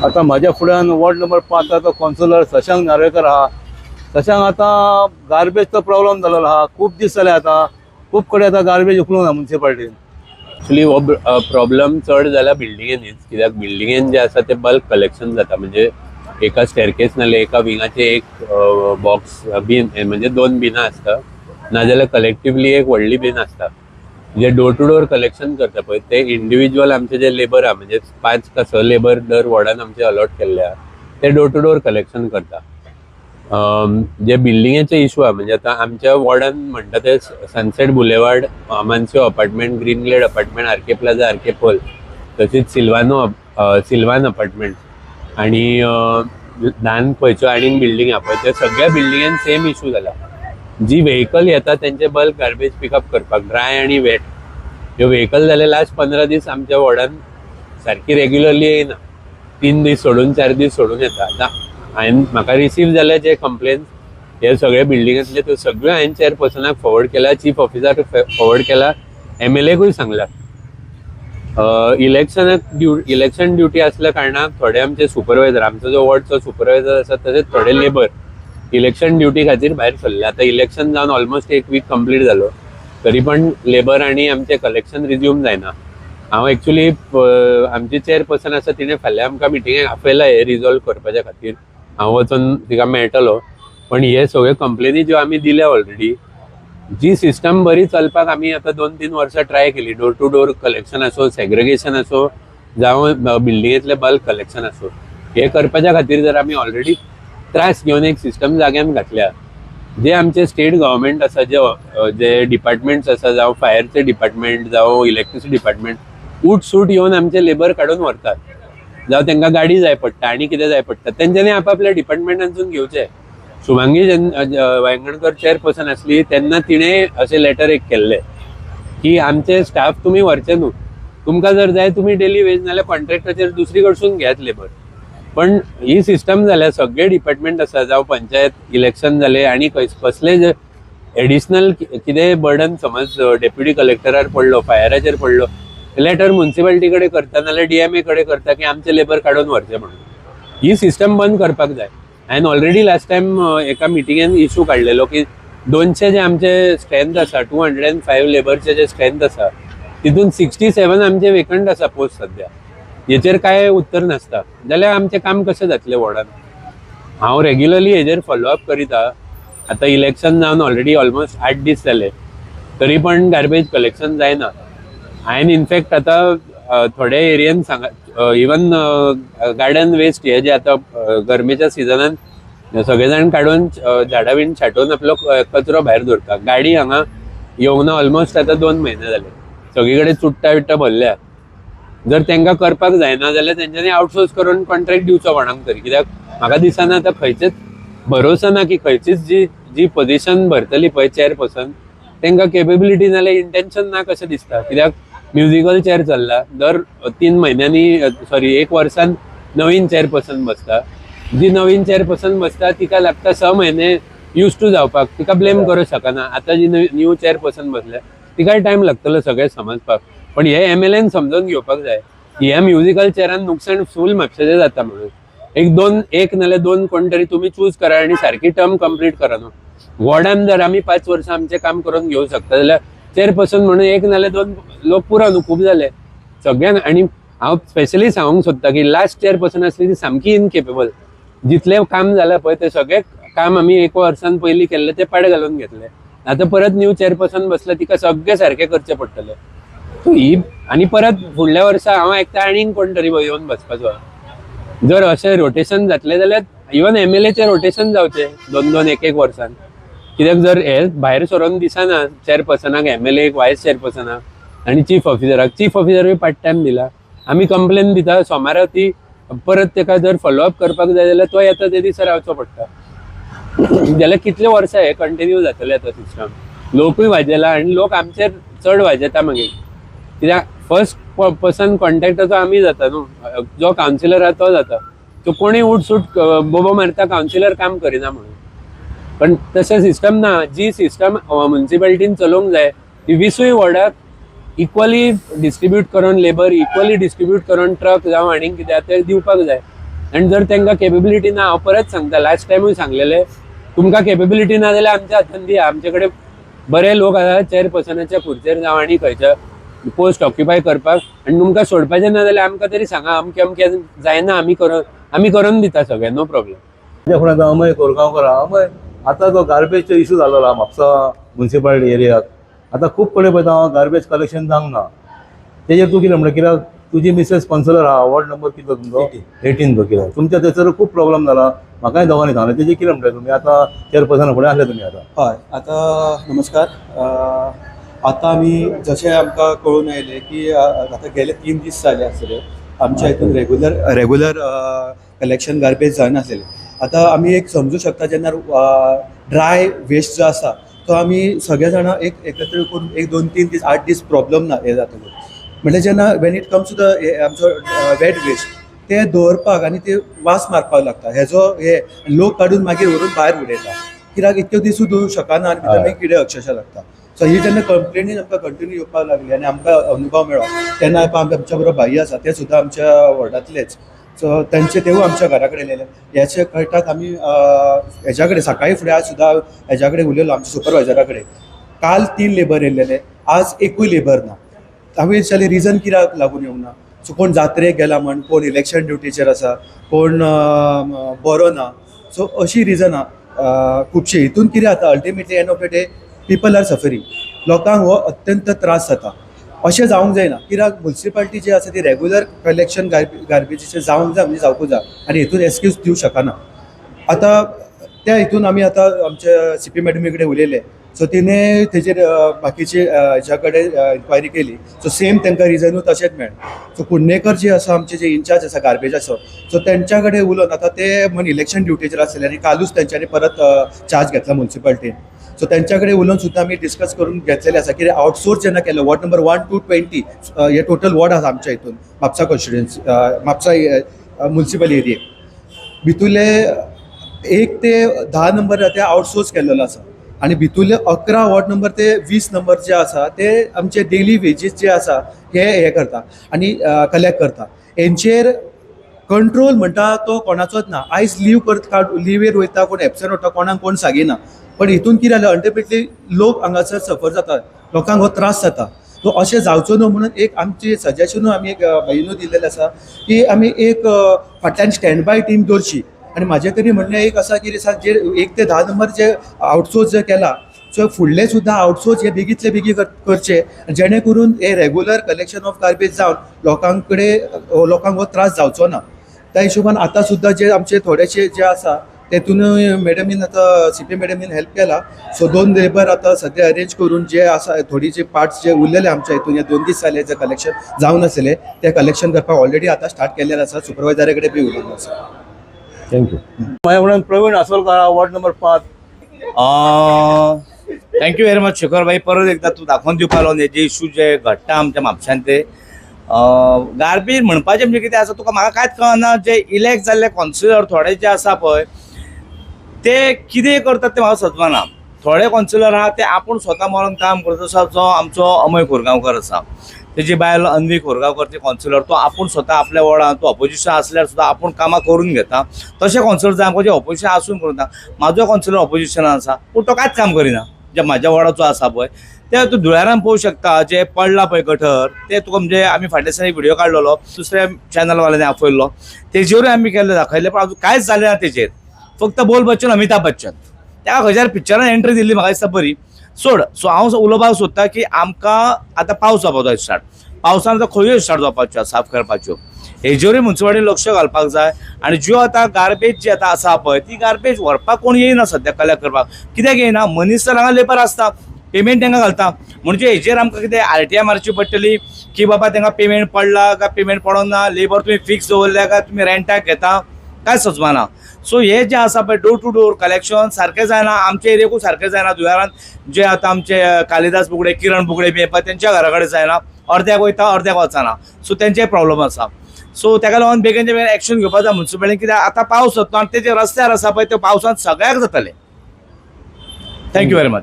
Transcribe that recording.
आता माझ्या फुड्यान वॉर्ड नंबर 5 तो काउन्सिलर शशांक नार्वेकर आहा. शशांक आता गार्बेजचो प्रॉब्लेम जालेलो आहा. खूप दीस जाले आता खूप कडेन आता गार्बेज उखलूंक ना म्युनिसिपालिटीन. ॲक्च्युली हो प्रॉब्लेम चड जाला बिल्डिंगेनीच, कित्याक बिल्डिंगेन जे आसा ते बल्क कलेक्शन जाता. म्हणजे एका स्टेरकेस नाल्यार एका विंगाचे एक बॉक्स बीन म्हणजे 2 बिनां आसता, नाजाल्यार कलेक्टिवली एक व्हडली बीन आसता. जे डोर टू डोर कलेक्शन करता पळय ते इंडिव्हिज्युअल आमचे जे लेबर आहा, म्हणजे 5 का 6 लेबर दर वॉर्डान आमचे अलॉट केल्ले आहा, ते डोर टू डोर कलेक्शन करता. जे बिल्डिंगेचे इशू आहा, म्हणजे आता आमच्या वॉर्डान म्हणटा ते सनसेट बुलेवार्ड, मानस्यो apartment, green glade apartment, RK plaza, RK पोल, तशीच सिल्वान अपार्टमेंट आणि ल्हान खंयच्यो आनीक बिल्डिंग आहा पळय, त्या सगळ्या बिल्डिंगेन सेम इशू जाला. जी व्हेकल येता त्यांचे बल्क गार्बेज पिकअप करपाक, ड्राय आणि वेट, ह्यो व्हेकल जाले लास्ट 15 दीस आमच्या वॉर्डान सारकी रेग्युलरली येयना. 3 दीस सोडून 4 दीस सोडून येता. आतां म्हाका रिसीव जाले जे कंप्लेन हे सगळे बिल्डिंगांतले, त्यो सगळ्यो हांवें चेअरपर्सनाक फॉरवर्ड केला, चीफ ऑफिसराक फॉरवर्ड केला, MLAकूय सांगला. इलेक्शन ड्युटी असल्या कारणाक थोडे आमचे सुपरवायझर, आमचो जो वॉर्डचो सुपरवायझर आसा तसेच थोडे लेबर इलेक्शन ड्युटी खातीर भायर सरले. आता इलेक्शन जावन ऑलमोस्ट 1 वीक कंप्लीट जालो, तरी पण लेबर आणि आमचे कलेक्शन रिज्यूम जायना. हांव एक्चुअली आमची चेअरपर्सन आसा तिणें फाल्यां आमकां मिटिंगेक आपयला हे रिजॉल्व करपाच्या खातीर. हांव वचून तिका मेळटलो. पण हे सगळे कंप्लेनी ज्यो आमी दिल्या ऑलरेडी, जी सिस्टम बरी चलपाक आमी आतां 2-3 वर्सां ट्राय केली. डोर टू डोर कलेक्शन आसो, सेग्रिगेशन आसो, जावं बिल्डिंगेतले बल्क कलेक्शन आसो, हे करपाच्या खातीर जर आमी ऑलरेडी त्रास घेवन एक सिस्टम जाग्यान घातल्या. जे आमचे स्टेट गव्हर्मेंट आसा, जे डिपार्टमेंट्स आसा, जावं फायरचे डिपार्टमेंट, जावं इलेक्ट्रिसिटी डिपार्टमेंट, उठ सूट येवन आमचे लेबर काडून व्हरतात. जावं तांकां गाडी जाय पडटा आनी कितें जाय पडटा, तेंच्यांनी आपापल्या डिपार्टमेंटांसून घेवचे. शुभांगी वांयगणकर चेअरपर्सन आसली तेन्ना तिणें अशें लेटर एक केल्लें की आमचे स्टाफ तुमी व्हरचे न्हू, तुमकां जर जाय तुमी डेली वेज नाल्यार कॉन्ट्रॅक्टाचेर दुसरी कडसून घेयात लेबर. पण ही सिस्टम जाल्या सगळे डिपार्टमेंट आसा, जावं पंचायत इलेक्शन जाले आनी कसले जे एडिशनल कितें बर्डन समज डेप्युटी कलेक्टरार पडलो, फायराचेर पडलो, लेटर म्युनिसिपालिटी कडेन करता नाल्यार DMA कडेन करता की आमचे लेबर काडून व्हरचे म्हणून. ही सिस्टम बंद करपाक जाय. हांवें ऑलरेडी लास्ट टायम एका मिटिंगेन इशू काडलेलो की 200 जे आमचे स्ट्रेंथ आसा, 205 लेबरचे जे स्ट्रेंथ आसा, तितून 67 आमचे वेकंट आसा पोस्ट सध्या. हेचेर काय उत्तर नासता जाल्यार आमचें काम कशें जातलें वॉर्डान. हांव रेग्युलरली हेजेर फॉलोअप करीता. आतां इलेक्शन जावन ऑलरेडी ऑलमोस्ट 8 दीस जाले, तरी पण गार्बेज कलेक्शन जायना. हांवें इनफॅक्ट आतां थोड्या एरियेन इवन गार्डन वेस्ट हे जे आतां गरमेच्या सिजनान सगळे जाण काडून झाडां बीन छाटून आपलो कचरो भायर दवरता. गाडी हांगा येवंक ना ऑलमोस्ट आतां 2 म्हयने जाले. सगळे कडेन चुट्टा बिट्टा भरल्या. जर तांकां करपाक जायना जाल्यार तेंच्यांनी आउटसोर्स करून कॉन्ट्रॅक्ट दिवचो कोणाक तरी. कित्याक म्हाका दिसना आतां खंयचेच भरोसा ना की खंयचीच जी पोजिशन भरतली पळय चेअरपर्सन, तांकां केपेबिलिटी नाल्यार इंटेन्शन ना कशें दिसता. कित्याक म्युजिकल चेअर चल्ला, दर 3 म्हयन्यांनी 1 वर्सान नवीन चेअरपर्सन बसता. जी नवीन चेअरपर्सन बसता तिका लागता 6 म्हयने यूज टू जावपाक. तिका ब्लेम करूं शकना. आतां जी न्यू चेअरपर्सन बसल्या तिकाय टायम लागतलो सगळें समजपाक. पण हे MLAन समजून घेवपाक जाय की ह्या म्युजिकल चेअरान नुकसाण फूल म्हापशेचें जाता म्हणून. एक नाल्यार 2 कोण तरी तुमी चूज करा आनी सारकी टर्म कंप्लीट करा न्हू. वॉर्डान जर आमी 5 वर्सां आमचें काम करून घेवंक शकता जाल्यार चेअरपर्सन म्हणून 1 नाल्यार 2 लोक पुरो न्हू, खूब जाले सगळ्यांक. आनी हांव स्पेशली सांगूंक सोदता की लास्ट चेअरपर्सन आसली ती सामकी इनकेपेबल. जितलें काम जालां पळय तें सगळें काम आमी 1 वर्सान पयलीं केल्लें तें पाड घालून घेतलें. आतां परत न्यू चेअरपर्सन बसला, तिका सगळें सारकें करचें पडटलें. ही आनी परत फुडल्या वर्सा हांव आयकता आनीक कोण तरी येवन बसपाचो. जर अशें रोटेशन जातलें जाल्यार इवन MLAचें रोटेशन जावचें 2-2, 1-1 वर्सान. कित्याक जर हे भायर सरोन दिसना चेअरपर्सनाक, MLAक, वायस चेअरपर्सनाक आनी चीफ ऑफिसरूय पार्ट टायम दिला. आमी कंप्लेन दिता सोमारा, ती परत ताका जर फॉलोअप करपाक जाय जाल्यार तो येता ते दिसा रावचो पडटा. जाल्यार कितले वर्सां हे कंटिन्यू जातलें आतां सिस्टम. लोकूय वाजेला आनी लोक आमचेर चड वाजयता मागीर. कित्याक फर्स्ट पर्सन कॉन्टॅक्टाचो आमी जाता न्हू, जो कावन्सिलर आहा तो जाता. तो कोणी उठसूट बोबो मारता कावन्सिलर काम करिना म्हणून. पण तशें सिस्टम ना. जी सिस्टम म्युनिसिपालिटीन चलोवंक जाय ती 20 वॉर्डाक इक्वली डिस्ट्रिब्यूट करून, लेबर इक्वली डिस्ट्रिब्यूट करून, ट्रक जावं आनीक कितें तें दिवपाक जाय. आनी जर तांकां केपेबिलिटी ना, हांव परत सांगता, लास्ट टायमूय सांगलेले, तुमकां केपेबिलिटी ना जाल्यार आमच्या हातान दिया. आमचे कडेन बरे लोक आसा चेअरपर्सनाच्या खुर्चेर जावं आनी खंयच्या पोस्ट ऑक्युपाय करपाक, आनी तुमकां सोडपाचें ना जाल्यार आमकां तरी सांगा, अमकें अमकें जायना, आमी करून दिता सगळें, नो प्रॉब्लेम. म्हणजे कोण आता अमय कोरगांवकर आहा, अमय आता तो गार्बेजचो इशू जाल्लो आहा म्हापसा म्युन्सिपालिटी एरियाक. आता खूब कडेन पळयता हांव गार्बेज कलेक्शन जावंक ना. तेजेर तूं कितें म्हणटा, कित्याक तुजी मिसेस कावन्सिलर आहा, वॉर्ड नंबर कितलो तुमचो 18 तो कित्याक तुमच्या थंयसर खूब प्रॉब्लेम जाला, म्हाकाय दोगांनी सांगलें. तेजेर कितें म्हणटा तुमी, आता चेअरपर्सना फुडें आसले तुमी आता? हय, आता नमस्कार. आता आमी जशें आमकां कळून आयलें की आता गेले 3 दीस जाले आसतले आमच्या हितून रेग्युलर कलेक्शन गार्बेज जायनासलेलें. आता आमी एक समजू शकता, जेन्ना ड्राय वेस्ट जो आसा तो आमी सगळे जाणां एकत्र करून 1, 2, 3 दीस 8 दीस प्रॉब्लम ना हे जाता. म्हणजे जेन्ना when it comes to the आमचो वेट वेस्ट ते दवरपाक आनी ते वास मारपाक लागता, हेजो हे लोक काडून मागीर व्हरून भायर उडयता. कित्याक इतके दीस दवरूंक शकना आनी भितर मागीर कितें अक्षरशः लागता. सो ही जेन्ना कंप्लेनी आमकां कंटिन्यू येवपाक लागली आनी आमकां अनुभव मेळ्ळो, तेन्ना आमच्या बरोबर भाई आसा ते सुद्दां आमच्या वॉर्डांतलेच. सो तेवूय आमच्या घरा कडेन येयले. हेचे कळटाक आमी हेज्या कडेन सकाळी फुडें आज सुद्दां हेज्या कडेन उलयलो, आमच्या सुपरवायझरा कडेन. काल 3 लेबर येयलेले, आज एकूय लेबर ना. हांवें विचारलें रिजन कित्याक लागून येवंक ना. सो कोण जात्रेक गेला म्हण, कोण इलेक्शन ड्युटीचेर आसा, कोण बरो ना. सो अशी रिजनां खुबशी. हितून कितें जाता, ultimately end of the day people are suffering. लोकांक हो अत्यंत त्रास जाता. अशें जावंक जायना, कित्याक म्युन्सिपालिटी जी आसा ती रेग्युलर कलेक्शन गार्बेजीचें जावंक जाय म्हणजे जावंकूच जाय, आनी हितून एक्सक्यूज दिवंक शकना. आतां त्या हितून आमी आतां आमच्या CP मॅडमी कडेन उलयले. सो तिने तेजेर बाकीचे हेच्या कडेन इन्क्वायरी केली. सो सेम तांकां रिजनूय तशेंच मेळ्ळें. सो कुंडणेकर जे आसा आमचे जे इन्चार्ज आसा गार्बेजाचो, सो तेंच्या कडेन उलोवन आतां ते म्हण इलेक्शन ड्युटीचेर आसलेले आनी कालूच तेंच्यांनी परत चार्ज घेतला म्युन्सिपालिटीन. सो तेंच्या कडेन उलोवन सुद्दां आमी डिस्कस करून घेतलेले आसा, कितें आउटसोर्स जेन्ना केलो वॉर्ड नंबर 1 to 20 हे टोटल वॉर्ड आसा आमच्या हितून म्हापसा कॉन्स्टिट्युएन्सी, म्हापसा म्युन्सिपल एरियेक. भितूरले 1 ते 10 नंबर ते आउटसोर्स केल्लो आसा आनी भितूरले 11 वॉर्ड नंबर ते 20 नंबर जे आसा ते आमचे डेली वेजीस जे आसा हे करता आनी कलेक्ट करता. हेंचेर कंट्रोल म्हणटा तो कोणाचोच ना. आयज लिव्हेर वयता, कोण एबसंट वता, कोणाक कोण सांगिना. पण हितून कितें जालें, अल्टिमेटली लोक हांगासर सफर जाता, लोकांक हो त्रास जाता. सो अशें जावचो न्हू म्हणून एक आमची सजेशनूय आमी एक भाईनूय दिल्लेलें आसा की आमी एक फाटल्यान स्टँड बाय टीम दवरची. आनी म्हाजें तरी म्हणणें एक आसा की जे 1 ते 10 नंबर जे आउटसोर्स जे केला, सो फुडले सुद्दां आउटसोर्स हे बेगीतले बेगी करचे, जेणे करून हे रेग्युलर कलेक्शन ऑफ गार्बेज जावन लोकांक हो त्रास जावचो ना. त्या हिशोबान आतां सुद्दां जे आमचे थोडेशे जे आसा तेतूनय मॅडमीन आतां CP मॅडमीन हेल्प केला. सो 2 लेबर आतां सद्या अरेंज करून जे आसा थोडी जे पार्ट्स जे उरलेले आमच्या हितून, हे 2 दीस जाले जे कलेक्शन जावन आसलेले ते कलेक्शन करपाक ऑलरेडी आतां स्टार्ट केल्लेले आसा. सुपरवायझरा कडेन बी उलयल्लो आसा. थँक्यू. माझ्या फुड्यान प्रवीण आसोलकर आहा, ward number 5. Thank you very much Shekhar भाई. परत एकदा तू दाखोवन दिवपाक लागून हे जे इशू जे घडटा आमच्या म्हापशान ते गार्बेज म्हणपाचें म्हणजे कितें आसा, तुका म्हाका कांयच कळना. जे इलेक्ट जाल्ले कावन्सिलर थोडे जे आसा पळय ते कितें करतात ते म्हाका समजना. थोडे कावन्सिलर आहा ते आपूण स्वता मळून काम करता. जसो जो आमचो अमय कोरगांवकर आसा, तेजी बायल अन्वी कोरगांवकर, ते कावन्सिलर, तो आपूण स्वता आपल्या वॉर्डान तो ऑपोजिशन आसल्यार सुद्दां आपूण कामां करून घेता. तशें कावन्सिलर जाय आमकां जे ऑपोजिशन आसून करता. म्हाजो कावन्सिलर ऑपोजिशनान आसा पूण तो कांयच काम करिना. जे म्हाज्या वॉर्डाचो आसा पळय ते तूं धुळेरान पळोवंक शकता. जे पडला पळय गटर, ते तुका म्हणजे आमी फाटल्या दिसांनी एक व्हिडिओ काडलेलो, दुसऱ्या चॅनलवाल्यांनी आपयल्लो, तेजेरूय आमी केल्ले दाखयले, पण अजून कांयच जालें ना तेजेर. फक्त बोल बच्चन, अमिताभ बच्चन, त्या खंयच्यार पिक्चरान एंट्री दिल्ली म्हाका दिसता बरी. सोड. सो हांव उलोवपाक सोदता की आमकां आतां पावस जावपाचो स्टार्ट, पावसान आतां खंयूय स्टार्ट जावपाच्यो साफ करपाच्यो, हेजेरूय म्युन्सिपालिटीन लक्ष घालपाक जाय. आनी ज्यो आतां गार्बेज जी आतां आसा पळय ती गार्बेज व्हरपाक कोण येयना सद्या कलेक्ट करपाक. कित्याक येयना? मनीस तर हांगा लेबर आसता, पेमेंट तांकां घालता. म्हणजे हेजेर आमकां कितें RTI मारची पडटली की बाबा तांकां पेमेंट पडला काय पेमेंट पडना, लेबर तुमी फिक्स दवरल्या काय तुमी रेंटाक घेता, काय सजमाना. सो हे जे आसा पळय डोर टू डोर कलेक्शन सारकें जायना. आमच्या एरियेकूय सारकें जायना. दुयारान जे आतां आमचे कालिदास बुगडे, किरण बुगडे बी येवपा तेंच्या घरा कडेन जायना. अर्द्याक वयता, अर्द्याक वचना. सो तेंचेय प्रॉब्लम आसा. सो ताका लागून बेगीनच्या बेगीन एक्शन घेवपाक जाय म्युन्सिपालिटीन. कित्याक आतां पावस जाता आनी ते जे रस्त्यार आसा पळय ते पावसान सगळ्याक जातले. Thank you very much.